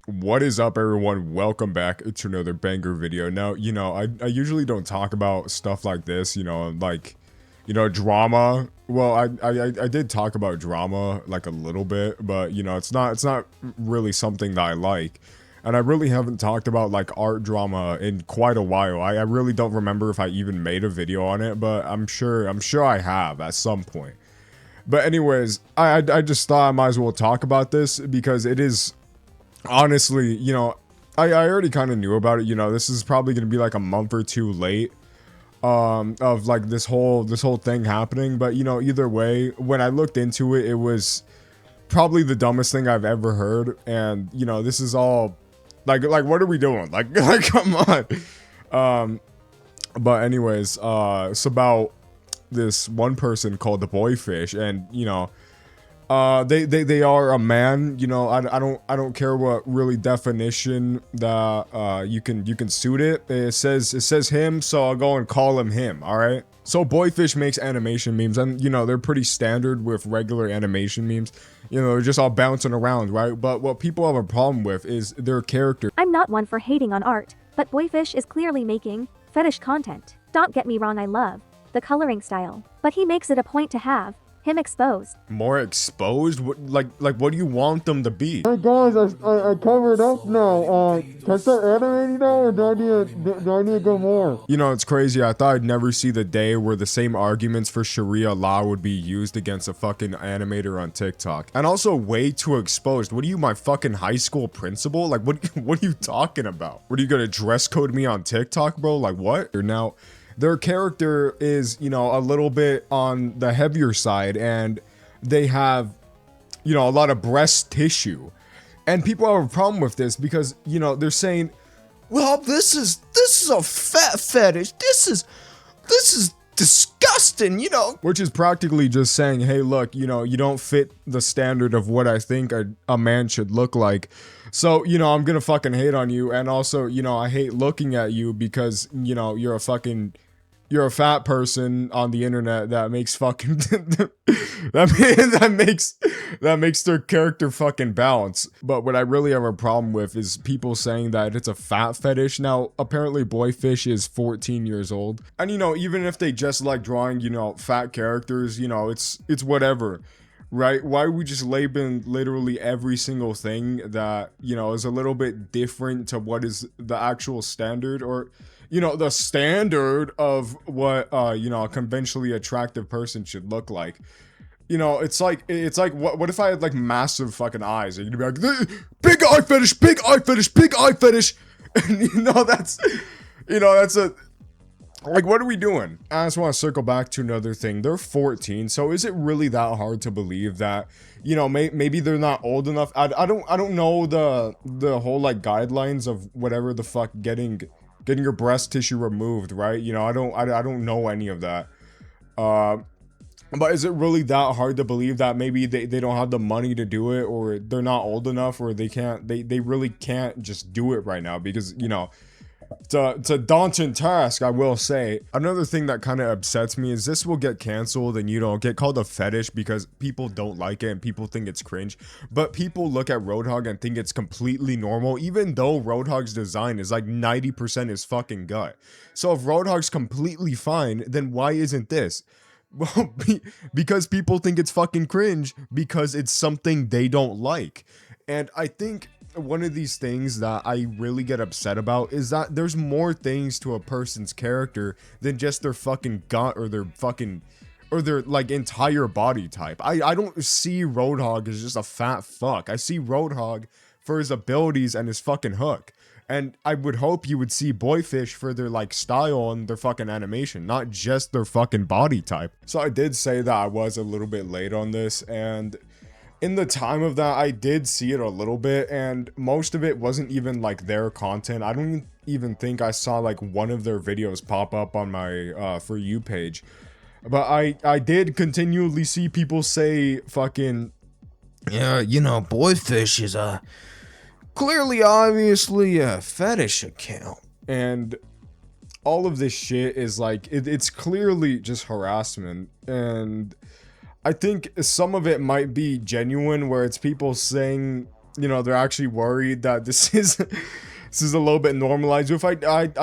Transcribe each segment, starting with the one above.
What is up, everyone? Welcome back to another banger video. Now, I usually don't talk about stuff like this, drama. Well, I did talk about drama like a little bit, but it's not really something that I like. And I really haven't talked about like art drama in quite a while. I really don't remember if I even made a video on it, but I'm sure I have at some point. But anyways, I just thought I might as well talk about this because it is honestly, I already kind of knew about it. This is probably going to be like a month or two late of like this whole thing happening. But either way, when I looked into it, it was probably the dumbest thing I've ever heard. And this is all like what are we doing? Like come on. But anyways, it's about this one person called the Boyfish, and they are a man. I don't care what really definition that you can suit it. It says him, so I'll go and call him him. All right. So Boyfish makes animation memes, and they're pretty standard with regular animation memes. They're just all bouncing around, right? But what people have a problem with is their character. I'm not one for hating on art, but Boyfish is clearly making fetish content. Don't get me wrong, I love the coloring style, but he makes it a point to have him exposed. More exposed? Like what do you want them to be? Hey guys, I covered up now. Can I start animating now, or do I need to go more? It's crazy. I thought I'd never see the day where the same arguments for Sharia law would be used against a fucking animator on TikTok. And also way too exposed. What are you, my fucking high school principal? Like what are you talking about? What are you gonna dress code me on TikTok, bro? Like what? Now, their character is, a little bit on the heavier side, and they have, a lot of breast tissue. And people have a problem with this because, they're saying, well, this is a fat fetish. This is disgusting, Which is practically just saying, hey, look, you don't fit the standard of what I think a man should look like. So, I'm gonna fucking hate on you. And also, I hate looking at you because, you're a fat person on the internet that makes fucking that makes their character fucking bounce. But what I really have a problem with is people saying that it's a fat fetish. Now, apparently Boyfish is 14 years old. And even if they just like drawing, fat characters, it's whatever. Right? Why would we just label literally every single thing that, is a little bit different to what is the actual standard, or, the standard of what, a conventionally attractive person should look like? It's like, what if I had like massive fucking eyes? Are you gonna be like, big eye fetish, big eye fetish, big eye fetish? And that's a, like, what are we doing? I just want to circle back to another thing. They're 14, so is it really that hard to believe that, maybe they're not old enough? I don't know the whole like guidelines of whatever the fuck getting your breast tissue removed, right? I don't know any of that. But is it really that hard to believe that maybe they don't have the money to do it, or they're not old enough, or they really can't just do it right now? Because it's a daunting task, I will say. Another thing that kind of upsets me is this will get canceled and get called a fetish because people don't like it and people think it's cringe. But people look at Roadhog and think it's completely normal, even though Roadhog's design is like 90% his fucking gut. So if Roadhog's completely fine, then why isn't this? Well, because people think it's fucking cringe because it's something they don't like. And I think one of these things that I really get upset about is that there's more things to a person's character than just their fucking gut or their like entire body type. I don't see Roadhog as just a fat fuck. I see Roadhog for his abilities and his fucking hook. And I would hope you would see Boyfish for their like style and their fucking animation, not just their fucking body type. So I did say that I was a little bit late on this, and in the time of that, I did see it a little bit, and most of it wasn't even like their content. I don't even think I saw like one of their videos pop up on my For You page. But I did continually see people say fucking, yeah, Boyfish is clearly obviously a fetish account. And all of this shit is like, it's clearly just harassment. And I think some of it might be genuine, where it's people saying, you know, they're actually worried that this is this is a little bit normalized. If I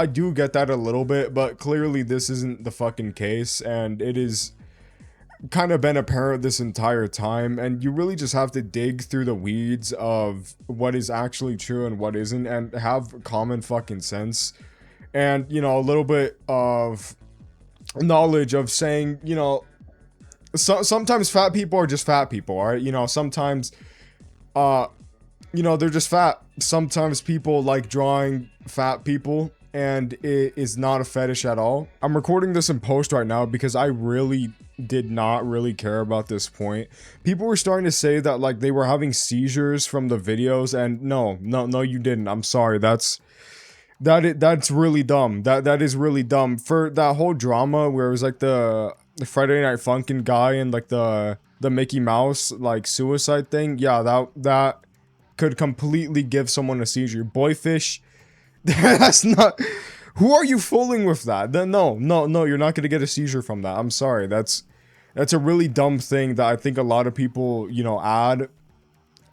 do get that a little bit, but clearly this isn't the fucking case, and it is kind of been apparent this entire time. And you really just have to dig through the weeds of what is actually true and what isn't, and have common fucking sense, and, you know, a little bit of knowledge of saying, you know, sometimes fat people are just fat people, all right? You know, sometimes you know, they're just fat. Sometimes people like drawing fat people, and it is not a fetish at all. I'm recording this in post right now because I really did not really care about this point. People were starting to say that like they were having seizures from the videos, and no, you didn't. I'm sorry. That's really dumb. That is really dumb. For that whole drama where it was like the Friday Night Funkin' guy and like the Mickey Mouse like suicide thing. Yeah, that could completely give someone a seizure. Boyfish, that's not. Who are you fooling with that? No, you're not gonna get a seizure from that. I'm sorry. That's a really dumb thing that I think a lot of people, you know, add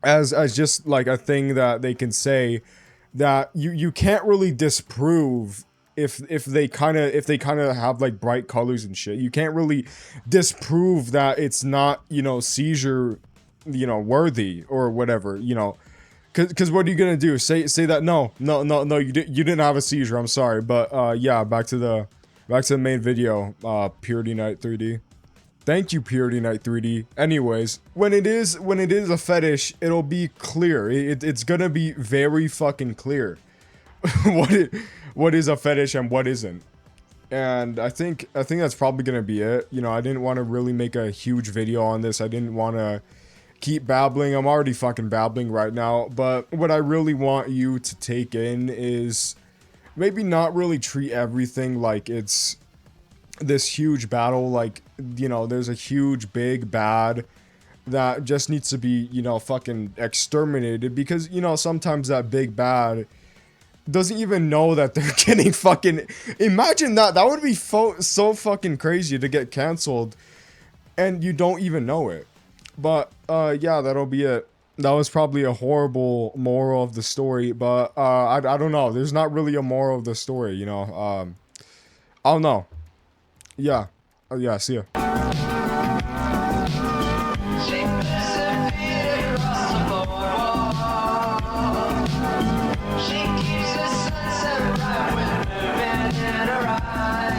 as just like a thing that they can say that you can't really disprove if they kind of have like bright colors and shit. You can't really disprove that it's not, you know, seizure, you know, worthy or whatever, you know. Cause what are you gonna do? Say that no, you didn't have a seizure. I'm sorry, but yeah, back to the main video. Purity Night 3D. Thank you, Purity Night 3D. Anyways, when it is a fetish, it'll be clear. It's gonna be very fucking clear what is a fetish and what isn't. And I think that's probably gonna be it. You know, I didn't want to really make a huge video on this. I didn't want to keep babbling. I'm already fucking babbling right now. But what I really want you to take in is maybe not really treat everything like it's this huge battle. Like, you know, there's a huge big bad that just needs to be, you know, fucking exterminated, because, you know, sometimes that big bad doesn't even know that they're getting fucking. Imagine that would be so fucking crazy to get canceled and you don't even know it. But yeah, that'll be it. That was probably a horrible moral of the story, but I don't know. There's not really a moral of the story, you know. I don't know. Yeah. Yeah, see ya.